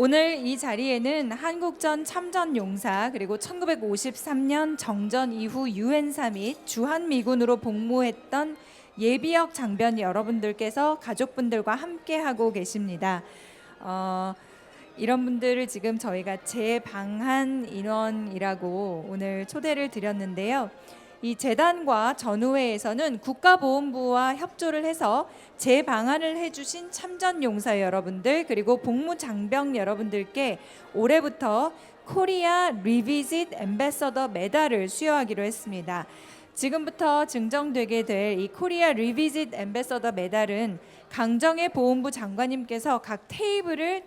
오늘 이 자리에는 한국전 참전용사 그리고 1953년 정전 이후 유엔사 및 주한미군으로 복무했던 예비역 장병 여러분들께서 가족분들과 함께하고 계십니다. 이런 분들을 지금 저희가 재방한 인원이라고 오늘 초대를 드렸는데요. 이 재단과 전우회에서는 국가보훈부와 협조를 해서 재방한을 해주신 참전용사 여러분들 그리고 복무장병 여러분들께 올해부터 코리아 리비짓 엠배서더 메달을 수여하기로 했습니다. 지금부터 증정되게 될 이 코리아 리비짓 엠배서더 메달은 강정의 보훈부 장관님께서 각 테이블을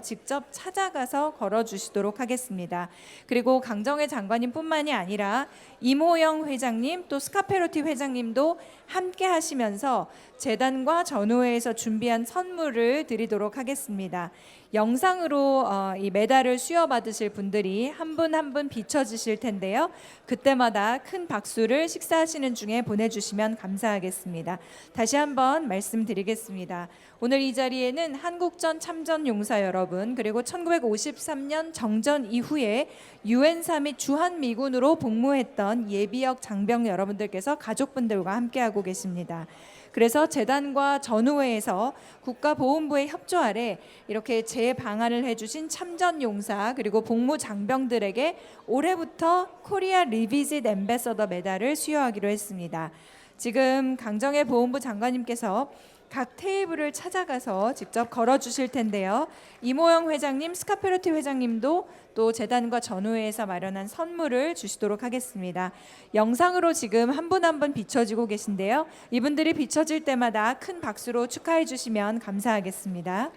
직접 찾아가서 걸어주시도록 하겠습니다. 그리고 강정의 장관님뿐만이 아니라 이모영 회장님 또 스카페로티 회장님도 함께 하시면서 재단과 전우회에서 준비한 선물을 드리도록 하겠습니다. 영상으로 이 메달을 수여받으실 분들이 한 분 한 분 비춰주실 텐데요. 그때마다 큰 박수를 식사하시는 중에 보내주시면 감사하겠습니다. 다시 한번 말씀드리겠습니다. 오늘 이 자리에는 한국전 참전용사 여러분 그리고 1953년 정전 이후에 유엔사 및 주한미군으로 복무했던 예비역 장병 여러분들께서 가족분들과 함께하고 계십니다. 그래서 재단과 전우회에서 국가보훈부의 협조 아래 이렇게 재방한을 해주신 참전용사 그리고 복무장병들에게 올해부터 코리아 리비짓 엠배서더 메달을 수여하기로 했습니다. 지금 강정의 보훈부 장관님께서 각 테이블을 찾아가서 직접 걸어주실 텐데요. 이모영 회장님, 스카페로티 회장님도 또 재단과 전우회에서 마련한 선물을 주시도록 하겠습니다. 영상으로 지금 한 분 한 분 비춰지고 계신데요. 이분들이 비춰질 때마다 큰 박수로 축하해 주시면 감사하겠습니다.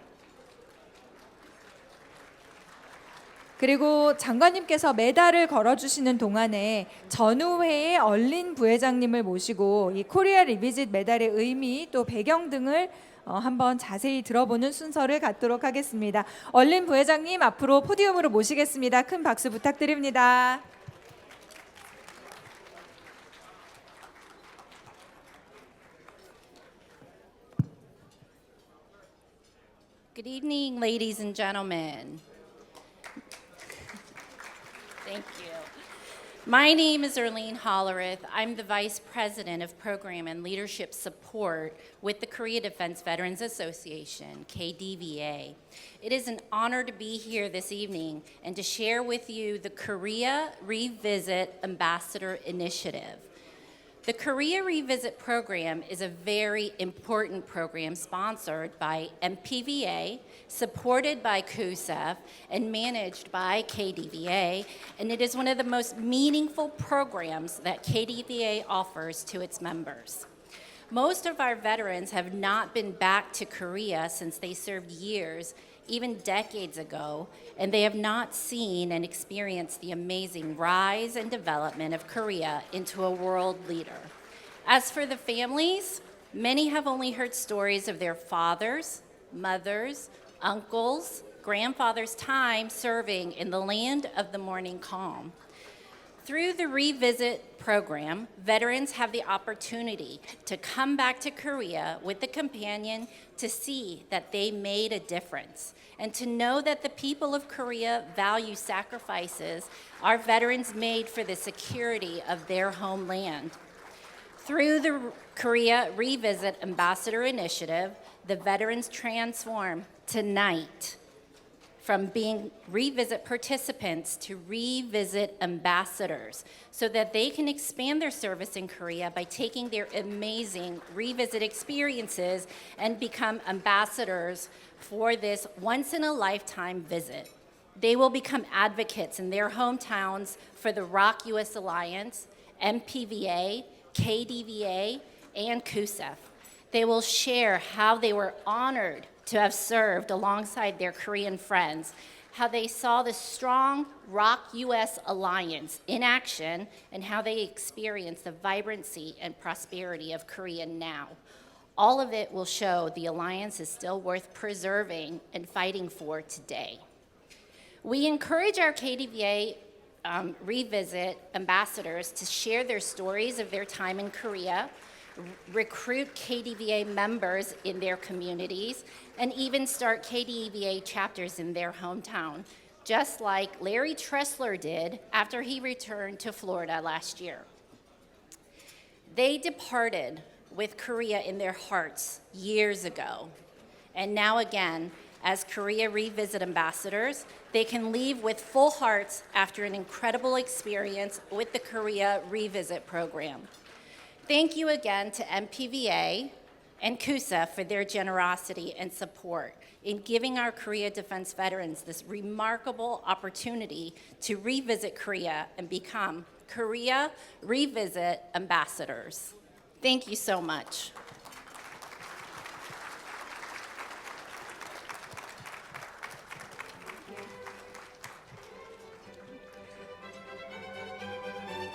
그리고 장관님께서 메달을 걸어주시는 동안에 전우회의 얼린 부회장님을 모시고 이 코리아 리비짓 메달의 의미 또 배경 등을 한번 자세히 들어보는 순서를 갖도록 하겠습니다. 얼린 부회장님 앞으로 포디움으로 모시겠습니다. 큰 박수 부탁드립니다. Good evening, ladies and gentlemen. Thank you. My name is Erlene Hollerith. I'm the Vice President of Program and Leadership Support with the Korea Defense Veterans Association, KDVA. It is an honor to be here this evening and to share with you the Korea Revisit Ambassador Initiative. The Korea Revisit program is a very important program sponsored by MPVA, supported by KUSEF, and managed by KDVA, and it is one of the most meaningful programs that KDVA offers to its members. Most of our veterans have not been back to Korea since they served years, even decades ago, and they have not seen and experienced the amazing rise and development of Korea into a world leader. As for the families, many have only heard stories of their fathers, mothers, uncles, grandfathers' time serving in the land of the morning calm. Through the Revisit program, veterans have the opportunity to come back to Korea with a companion to see that they made a difference and to know that the people of Korea value sacrifices our veterans made for the security of their homeland. Through the Korea Revisit Ambassador Initiative, the veterans transform tonight from being Revisit participants to Revisit ambassadors so that they can expand their service in Korea by taking their amazing Revisit experiences and become ambassadors for this once-in-a-lifetime visit. They will become advocates in their hometowns for the ROC U.S. Alliance, MPVA, KDVA, and KUSEF. They will share how they were honored to have served alongside their Korean friends, how they saw the strong ROC U.S. Alliance in action, and how they experienced the vibrancy and prosperity of Korea now. All of it will show the alliance is still worth preserving and fighting for today. We encourage our KDVA Revisit ambassadors to share their stories of their time in Korea, recruit KDVA members in their communities, and even start KDVA chapters in their hometown, just like Larry Tressler did after he returned to Florida last year. They departed with Korea in their hearts years ago, and now again, as Korea Revisit ambassadors, they can leave with full hearts after an incredible experience with the Korea Revisit program. Thank you again to MPVA and KUSA for their generosity and support in giving our Korea Defense veterans this remarkable opportunity to revisit Korea and become Korea Revisit ambassadors. Thank you so much.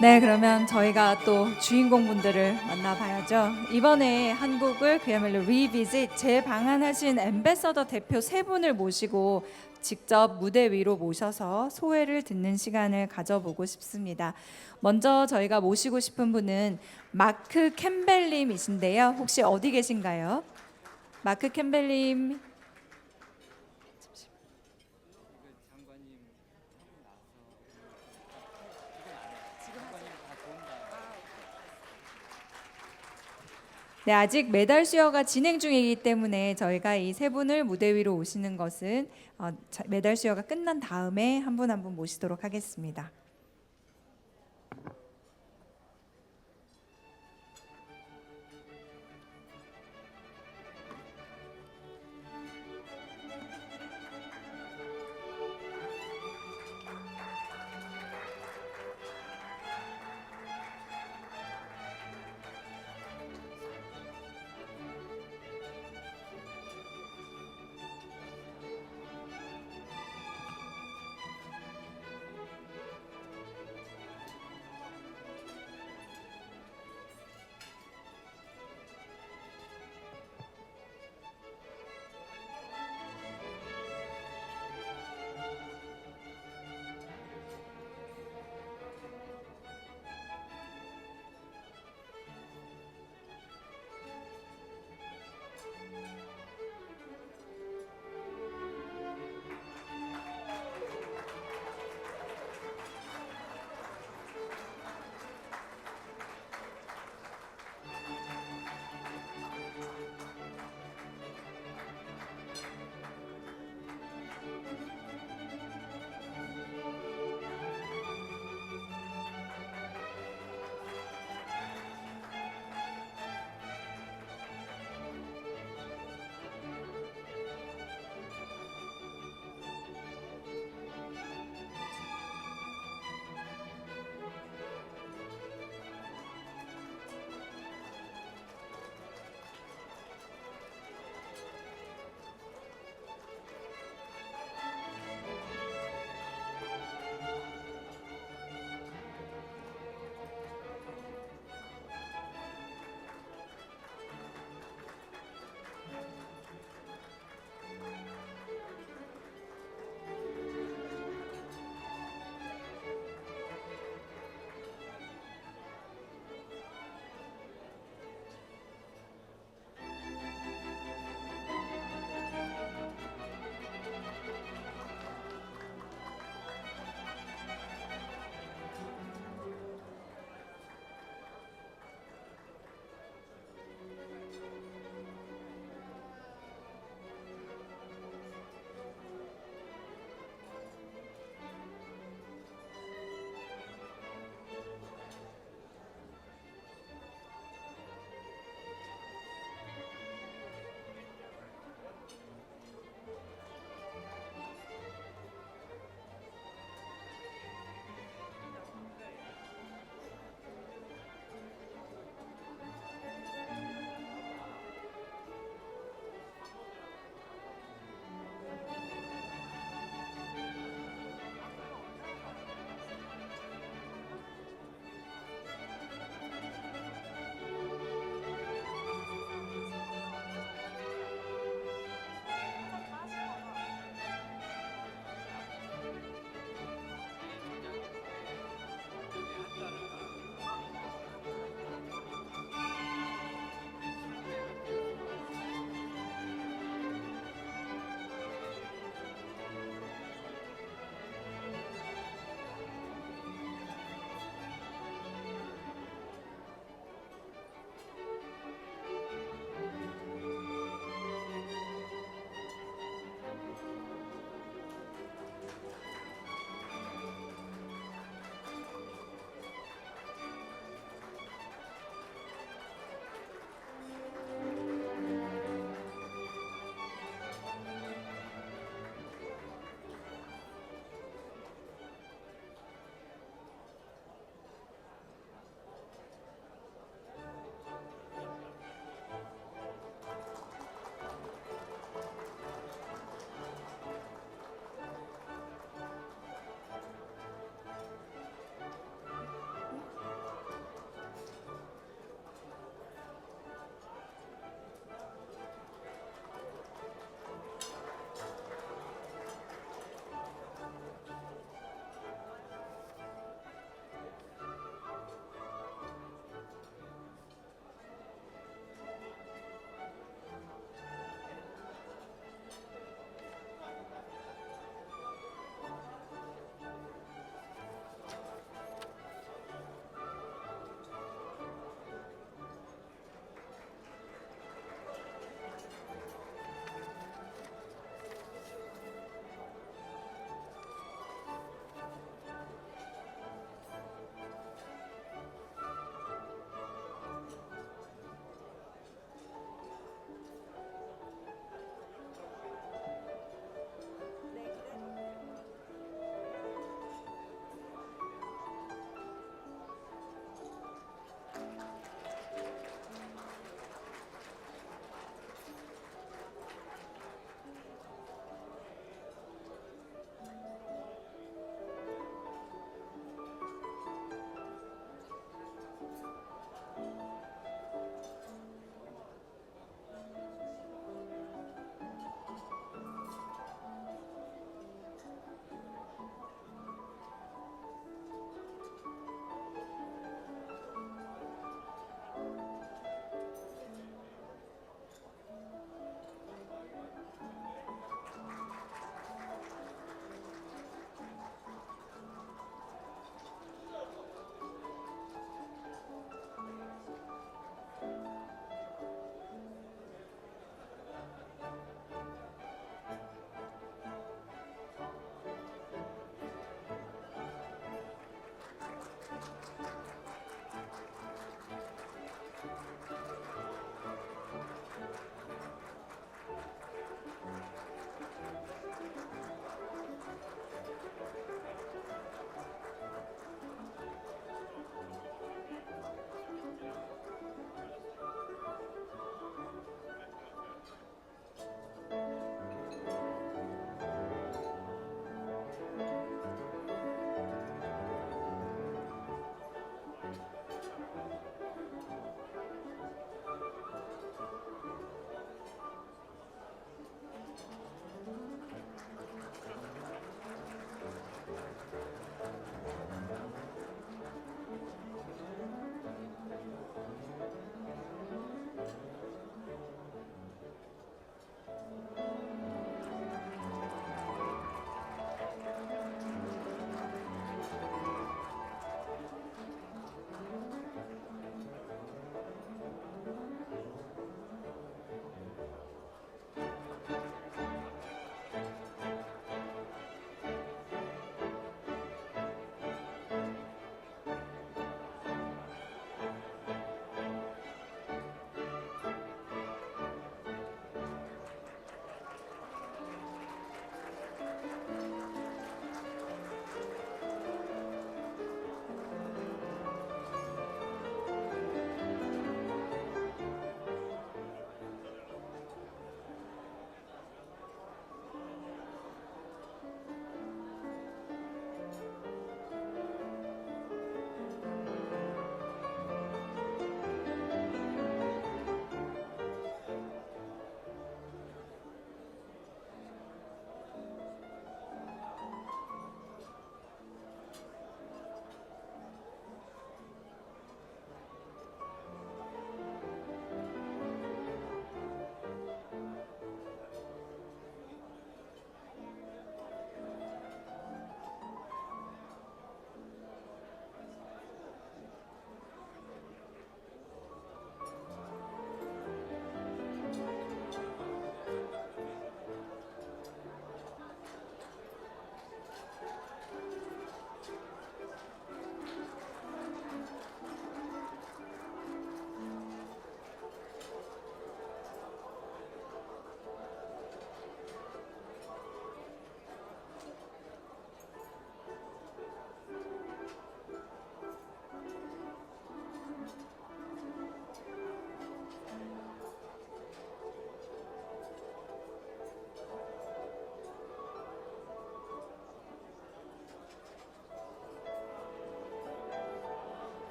네, 그러면 저희가 또 주인공분들을 만나봐야죠. 이번에 한국을 그야말로 리비짓 재방한하신 엠배서더 대표 세 분을 모시고 직접 무대 위로 모셔서 소회를 듣는 시간을 가져보고 싶습니다. 먼저 저희가 모시고 싶은 분은 마크 캠벨님이신데요. 혹시 어디 계신가요? 마크 캠벨님. 네, 아직 메달 수여가 진행 중이기 때문에 저희가 이 세 분을 무대 위로 오시는 것은 메달 수여가 끝난 다음에 한 분 한 분 모시도록 하겠습니다.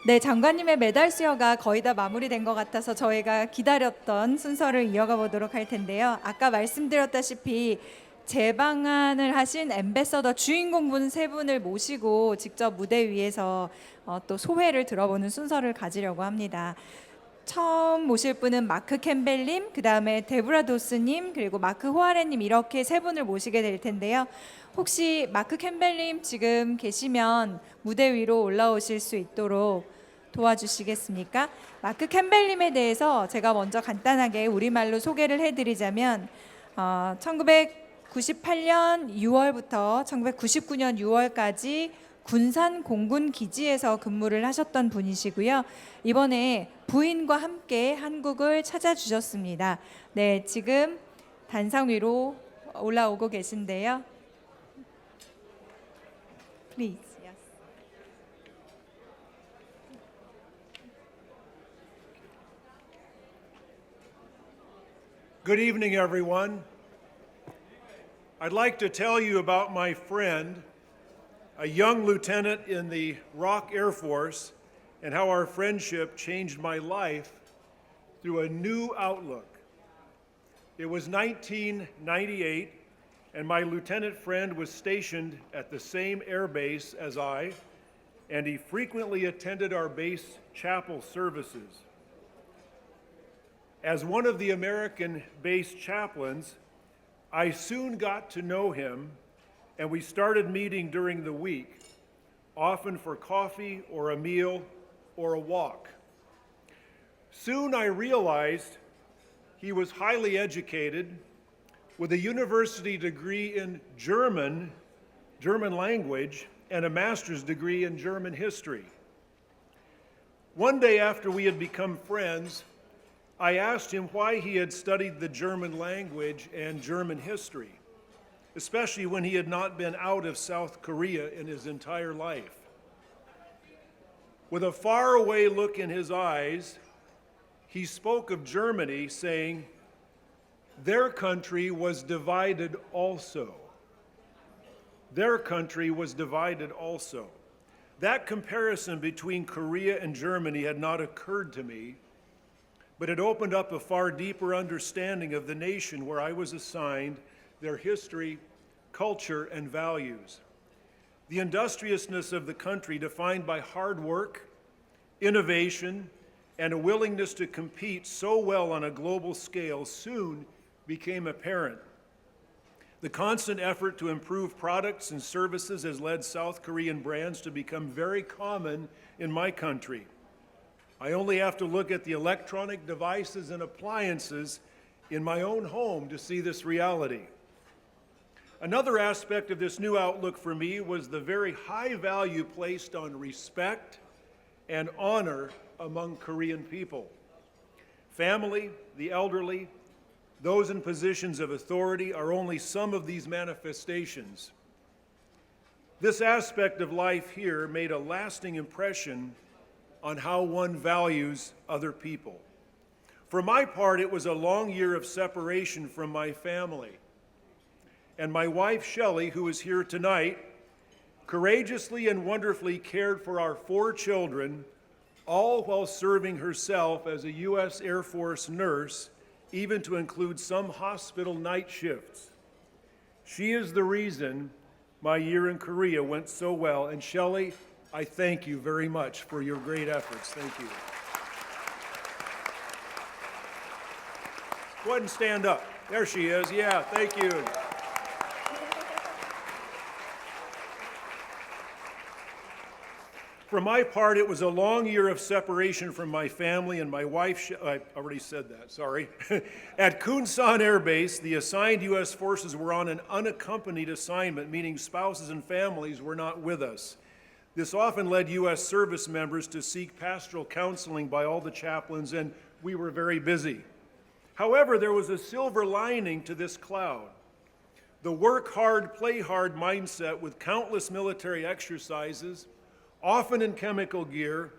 네, 장관님의 메달 수여가 거의 다 마무리된 것 같아서 저희가 기다렸던 순서를 이어가 보도록 할 텐데요. 아까 말씀드렸다시피 재방한을 하신 엠배서더 주인공분 세 분을 모시고 직접 무대 위에서 또 소회를 들어보는 순서를 가지려고 합니다. 처음 모실 분은 마크 캠벨님, 그 다음에 데브라 도스님, 그리고 마크 호아레님 이렇게 세 분을 모시게 될 텐데요. 혹시 마크 캠벨님 지금 계시면 무대 위로 올라오실 수 있도록 도와주시겠습니까? 마크 캠벨님에 대해서 제가 먼저 간단하게 우리말로 소개를 해드리자면 1998년 6월부터 1999년 6월까지 군산 공군 기지에서 근무를 하셨던 분이시고요. 이번에 부인과 함께 한국을 찾아주셨습니다. 네, 지금 단상 위로 올라오고 계신데요. Please. Yes. Good evening, everyone. I'd like to tell you about my friend, a young lieutenant in the ROK Air Force, and how our friendship changed my life through a new outlook. It was 1998, and my lieutenant friend was stationed at the same air base as I, and he frequently attended our base chapel services. As one of the American base chaplains, I soon got to know him, and we started meeting during the week, often for coffee or a meal or a walk. Soon I realized he was highly educated with a university degree in German language, and a master's degree in German history. One day after we had become friends, I asked him why he had studied the German language and German history, especially when he had not been out of South Korea in his entire life. With a faraway look in his eyes, he spoke of Germany, saying, "Their country was divided also. Their country was divided also." That comparison between Korea and Germany had not occurred to me, but it opened up a far deeper understanding of the nation where I was assigned, their history, culture, and values. The industriousness of the country, defined by hard work, innovation, and a willingness to compete so well on a global scale, soon became apparent. The constant effort to improve products and services has led South Korean brands to become very common in my country. I only have to look at the electronic devices and appliances in my own home to see this reality. Another aspect of this new outlook for me was the very high value placed on respect and honor among Korean people. Family, the elderly, those in positions of authority are only some of these manifestations. This aspect of life here made a lasting impression on how one values other people. For my part, it was a long year of separation from my family. And my wife, Shelley, who is here tonight, courageously and wonderfully cared for our 4 children, all while serving herself as a U.S. Air Force nurse, even to include some hospital night shifts. She is the reason my year in Korea went so well. And Shelley, I thank you very much for your great efforts. Thank you. Go ahead and stand up. There she is. Yeah, thank you. For my part, it was a long year of separation from my family and my wife. I already said that, sorry. At Kunsan Air Base, the assigned U.S. forces were on an unaccompanied assignment, meaning spouses and families were not with us. This often led U.S. service members to seek pastoral counseling by all the chaplains, and we were very busy. However, there was a silver lining to this cloud. The work hard, play hard mindset with countless military exercises, often in chemical gear,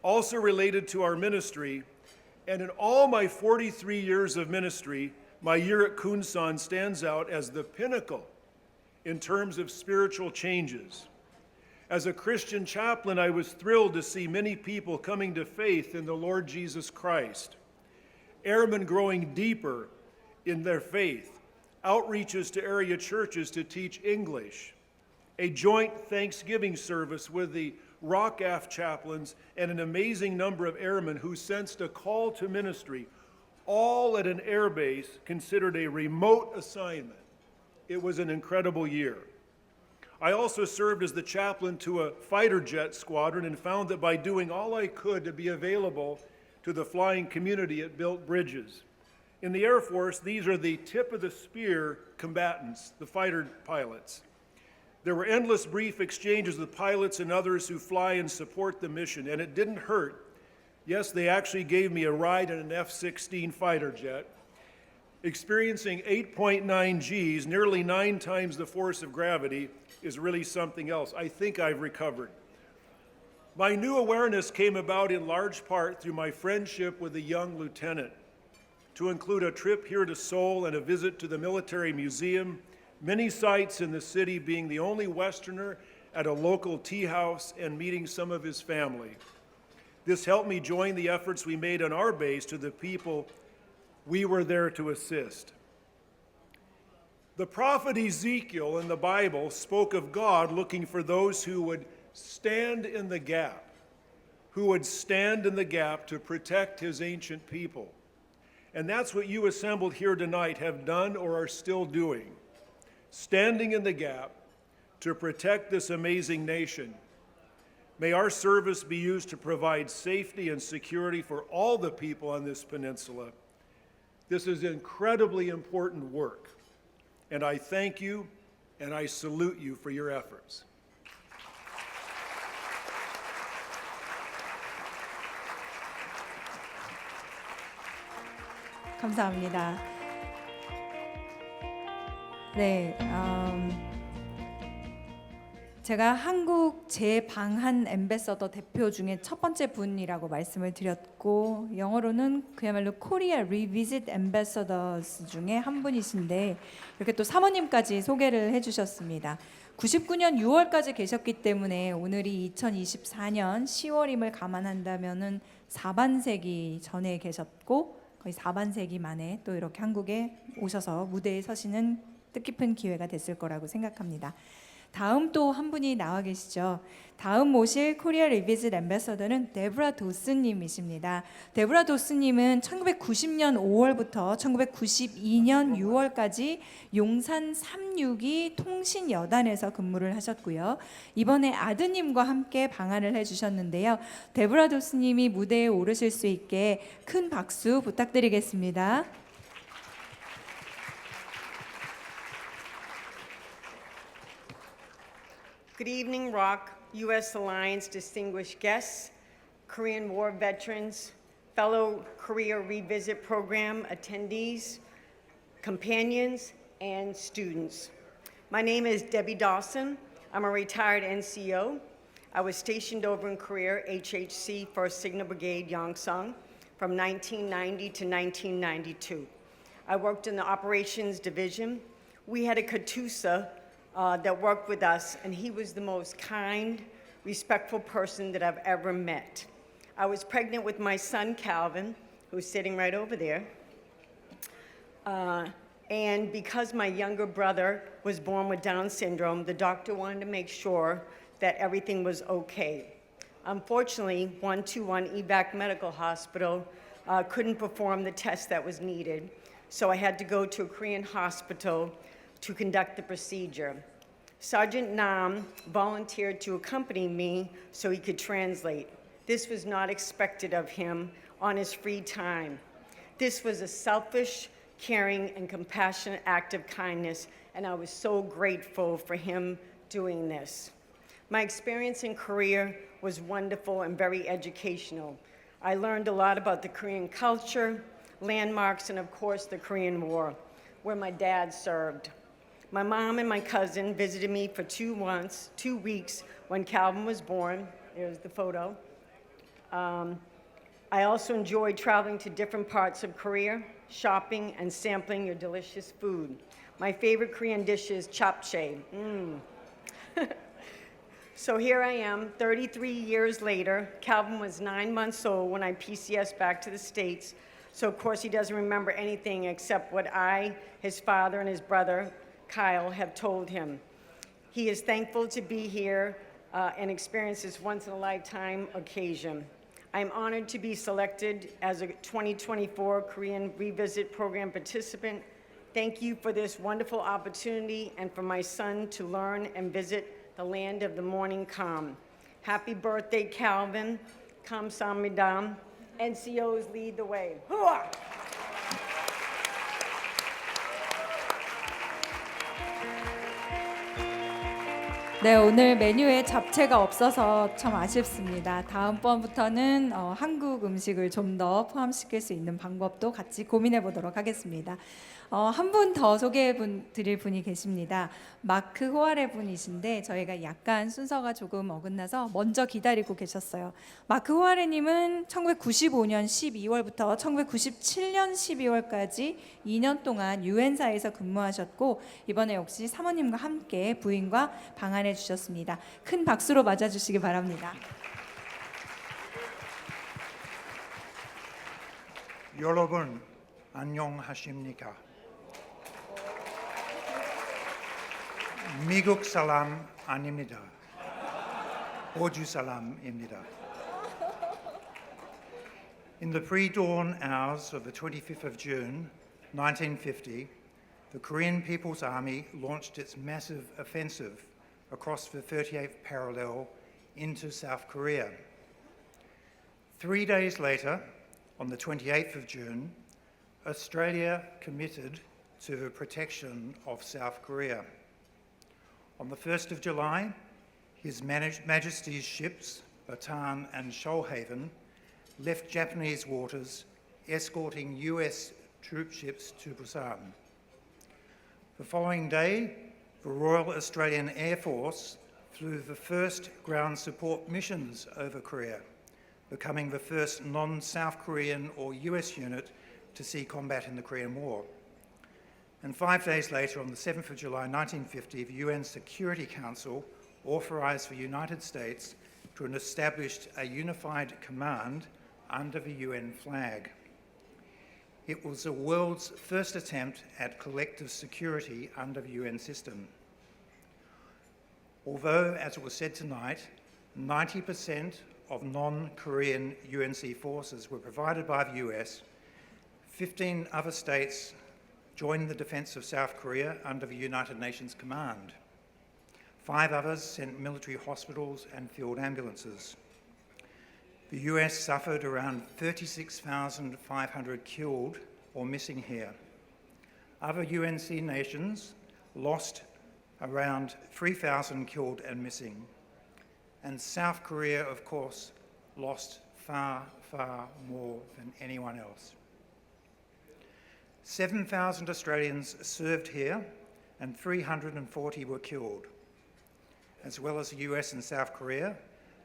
also related to our ministry, and in all my 43 years of ministry, my year at Kunsan stands out as the pinnacle in terms of spiritual changes. As a Christian chaplain, I was thrilled to see many people coming to faith in the Lord Jesus Christ, airmen growing deeper in their faith, outreaches to area churches to teach English, a joint Thanksgiving service with the ROCAF chaplains, and an amazing number of airmen who sensed a call to ministry, all at an air base considered a remote assignment. It was an incredible year. I also served as the chaplain to a fighter jet squadron and found that by doing all I could to be available to the flying community, it built bridges. In the Air Force, these are the tip of the spear combatants, the fighter pilots. There were endless brief exchanges with pilots and others who fly and support the mission, and it didn't hurt. Yes, they actually gave me a ride in an F-16 fighter jet. Experiencing 8.9 Gs, nearly 9 times the force of gravity, is really something else. I think I've recovered. My new awareness came about in large part through my friendship with a young lieutenant, to include a trip here to Seoul and a visit to the military museum, many sites in the city, being the only Westerner at a local tea house and meeting some of his family. This helped me join the efforts we made on our base to the people we were there to assist. The prophet Ezekiel in the Bible spoke of God looking for those who would stand in the gap, to protect his ancient people. And that's what you assembled here tonight have done or are still doing, standing in the gap to protect this amazing nation. May our service be used to provide safety and security for all the people on this peninsula. This is incredibly important work, and I thank you and I salute you for your efforts. 감사합니다. 네, 제가 한국 제24-2차 엠배서더 대표 중에 첫 번째 분이라고 말씀을 드렸고, 영어로는 그야말로 코리아 리비짓 엠배서더스 중에 한 분이신데 이렇게 또 사모님까지 소개를 해주셨습니다. 99년 6월까지 계셨기 때문에 오늘이 2024년 10월임을 감안한다면은 4반세기 전에 계셨고, 거의 4반세기 만에 또 이렇게 한국에 오셔서 무대에 서시는 뜻깊은 기회가 됐을 거라고 생각합니다. 다음 또 한 분이 나와 계시죠. 다음 모실 코리아 리비짓 엠배서더는 데브라 도스님이십니다. 데브라 도스님은 1990년 5월부터 1992년 6월까지 용산 362 통신여단에서 근무를 하셨고요. 이번에 아드님과 함께 방한을 해주셨는데요. 데브라 도스님이 무대에 오르실 수 있게 큰 박수 부탁드리겠습니다. Good evening, ROC, U.S. Alliance distinguished guests, Korean War veterans, fellow Korea Revisit Program attendees, companions, and students. My name is Debbie Dawson. I'm a retired NCO. I was stationed over in Korea, HHC 1st Signal Brigade, Yongsan, from 1990 to 1992. I worked in the Operations Division. We had a Katyusha that worked with us, and he was the most kind, respectful person that I've ever met. I was pregnant with my son, Calvin, who's sitting right over there. And because my younger brother was born with Down syndrome, the doctor wanted to make sure that everything was okay. Unfortunately, 121 EVAC Medical Hospital couldn't perform the test that was needed, so I had to go to a Korean hospital to conduct the procedure. Sergeant Nam volunteered to accompany me so he could translate. This was not expected of him on his free time. This was a selfish, caring, and compassionate act of kindness, and I was so grateful for him doing this. My experience in Korea was wonderful and very educational. I learned a lot about the Korean culture, landmarks, and of course the Korean War, where my dad served. My mom and my cousin visited me for 2 weeks when Calvin was born. There's the photo. I also enjoyed traveling to different parts of Korea, shopping and sampling your delicious food. My favorite Korean dish is japchae. So here I am, 33 years later. Calvin was 9 months old when I PCS back to the States. So of course he doesn't remember anything except what I, his father, and his brother, Kyle, have told him. He is thankful to be here and experience this once-in-a-lifetime occasion. I am honored to be selected as a 2024 Korean Revisit Program participant. Thank you for this wonderful opportunity and for my son to learn and visit the land of the morning calm. Happy birthday, Calvin. 감사합니다. NCOs lead the way. Hooah! 네, 오늘 메뉴에 잡채가 없어서 참 아쉽습니다. 다음번부터는 한국 음식을 좀 더 포함시킬 수 있는 방법도 같이 고민해 보도록 하겠습니다. 한 분 더 소개해 드릴 분이 계십니다. 마크 호아레 분이신데 저희가 약간 순서가 조금 어긋나서 먼저 기다리고 계셨어요. 마크 호아레님은 1995년 12월부터 1997년 12월까지 2년 동안 유엔사에서 근무하셨고 이번에 역시 사모님과 함께 부인과 방한해 주셨습니다. 큰 박수로 맞아주시기 바랍니다. 여러분 안녕하십니까? 미국 사람 아닙니다. 호주 사람입니다. In the pre-dawn hours of the 25th of June, 1950, the Korean People's Army launched its massive offensive across the 38th parallel into South Korea. 3 days later, on the 28th of June, Australia committed to the protection of South Korea. On the 1st of July, His Majesty's ships, Bataan and Shoalhaven, left Japanese waters, escorting US troop ships to Busan. The following day, the Royal Australian Air Force flew the first ground support missions over Korea, becoming the first non-South Korean or US unit to see combat in the Korean War. And 5 days later, on the 7th of July 1950, the UN Security Council authorized the United States to establish a unified command under the UN flag. It was the world's first attempt at collective security under the UN system. Although, as it was said tonight, 90% of non-Korean UNC forces were provided by the US, 15 other states joined the defense of South Korea under the United Nations command. 5 others sent military hospitals and field ambulances. The US suffered around 36,500 killed or missing here. Other UNC nations lost around 3,000 killed and missing. And South Korea, of course, lost far, far more than anyone else. 7,000 Australians served here and 340 were killed. As well as the US and South Korea,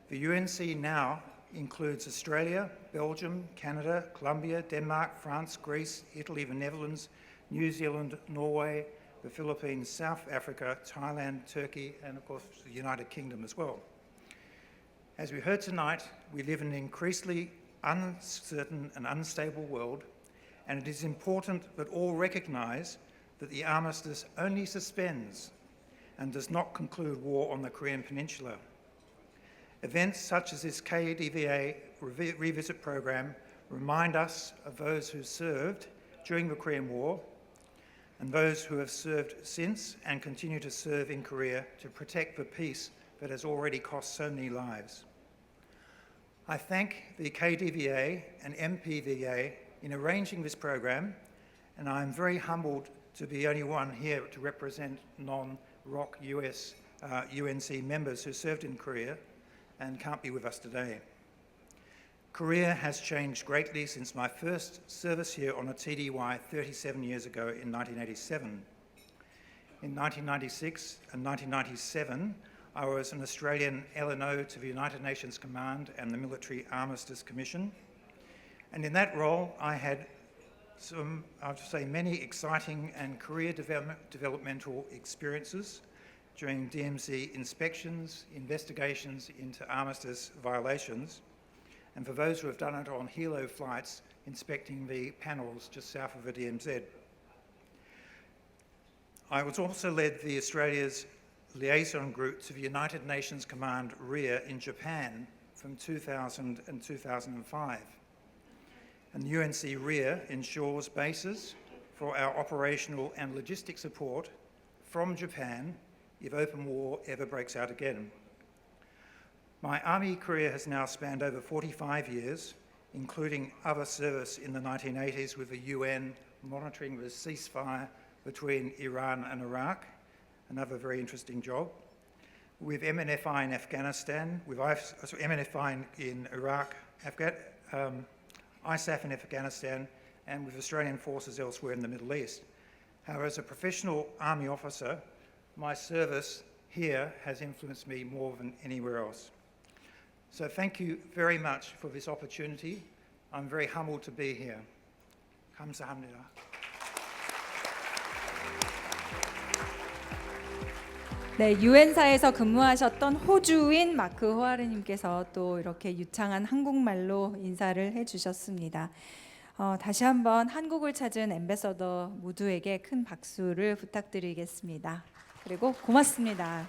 the UNC now includes Australia, Belgium, Canada, Colombia, Denmark, France, Greece, Italy, the Netherlands, New Zealand, Norway, the Philippines, South Africa, Thailand, Turkey, and of course the United Kingdom as well. As we heard tonight, we live in an increasingly uncertain and unstable world, and it is important that all recognise that the armistice only suspends and does not conclude war on the Korean Peninsula. Events such as this KDVA Revisit program remind us of those who served during the Korean War and those who have served since and continue to serve in Korea to protect the peace that has already cost so many lives. I thank the KDVA and MPVA in arranging this program, and I am very humbled to be the only one here to represent non-ROC US UNC members who served in Korea and can't be with us today. Korea has changed greatly since my first service here on a TDY 37 years ago in 1987. In 1996 and 1997, I was an Australian LNO to the United Nations Command and the Military Armistice Commission. And in that role, I had many exciting and career developmental experiences, during DMZ inspections, investigations into armistice violations, and for those who have done it on helo flights inspecting the panels just south of the DMZ. I was also led the Australia's liaison group to the United Nations Command RIA in Japan from 2000 and 2005. And the UNC RIA ensures bases for our operational and logistic support from Japan if open war ever breaks out again. My Army career has now spanned over 45 years, including other service in the 1980s with the UN monitoring the ceasefire between Iran and Iraq, another very interesting job. With MNFI in Afghanistan, with MNFI in Iraq, ISAF in Afghanistan, and with Australian forces elsewhere in the Middle East. However, as a professional Army officer, my service here has influenced me more than anywhere else. So thank you very much for this opportunity. I'm very humbled to be here. 감사합니다. 네, 유엔사에서 근무하셨던 호주인 마크 호아르님께서 또 이렇게 유창한 한국말로 인사를 해주셨습니다. 다시 한번 한국을 찾은 엠배서더 모두에게 큰 박수를 부탁드리겠습니다. 그리고 고맙습니다.